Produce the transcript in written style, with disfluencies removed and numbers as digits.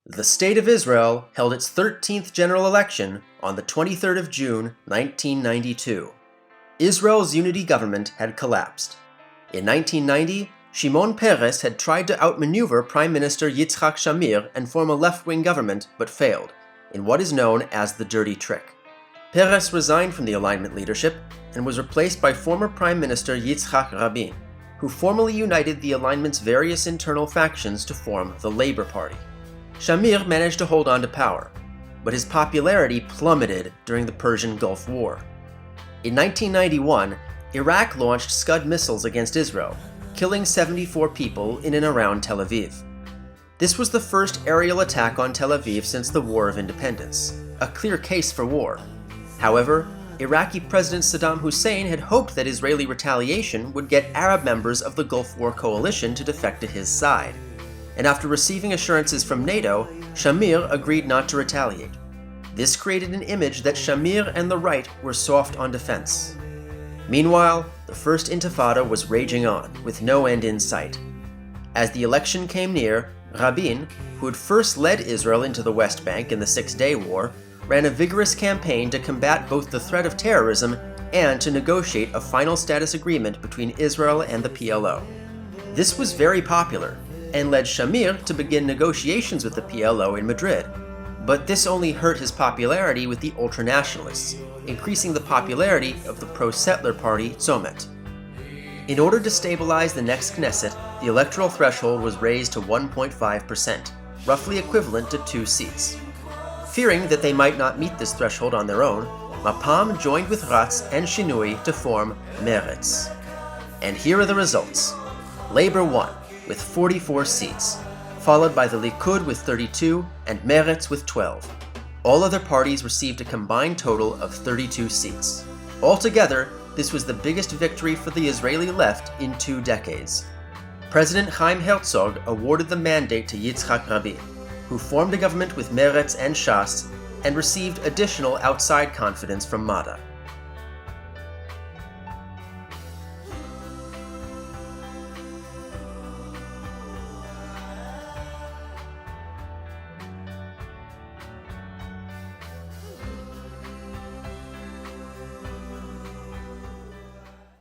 The State of Israel held its 13th general election on the 23rd of June, 1992. Israel's unity government had collapsed. In 1990, Shimon Peres had tried to outmaneuver Prime Minister Yitzhak Shamir and form a left-wing government, but failed, in what is known as the dirty trick. Peres resigned from the alignment leadership and was replaced by former Prime Minister Yitzhak Rabin, who formally united the alignment's various internal factions to form the Labor Party. Shamir managed to hold on to power, but his popularity plummeted during the Persian Gulf War. In 1991, Iraq launched Scud missiles against Israel, killing 74 people in and around Tel Aviv. This was the first aerial attack on Tel Aviv since the War of Independence, a clear case for war. However, Iraqi President Saddam Hussein had hoped that Israeli retaliation would get Arab members of the Gulf War coalition to defect to his side. And after receiving assurances from NATO, Shamir agreed not to retaliate. This created an image that Shamir and the right were soft on defense. Meanwhile, the First Intifada was raging on, with no end in sight. As the election came near, Rabin, who had first led Israel into the West Bank in the Six-Day War, ran a vigorous campaign to combat both the threat of terrorism and to negotiate a final status agreement between Israel and the PLO. This was very popular, and led Shamir to begin negotiations with the PLO in Madrid. But this only hurt his popularity with the ultranationalists, increasing the popularity of the pro-settler party Tzomet. In order to stabilize the next Knesset, the electoral threshold was raised to 1.5%, roughly equivalent to 2 seats. Fearing that they might not meet this threshold on their own, Mapam joined with Ratz and Shinui to form Meretz. And here are the results. Labor won, with 44 seats, followed by the Likud with 32 and Meretz with 12. All other parties received a combined total of 32 seats. Altogether, this was the biggest victory for the Israeli left in 2 decades. President Chaim Herzog awarded the mandate to Yitzhak Rabin, who formed a government with Meretz and Shas and received additional outside confidence from Madda.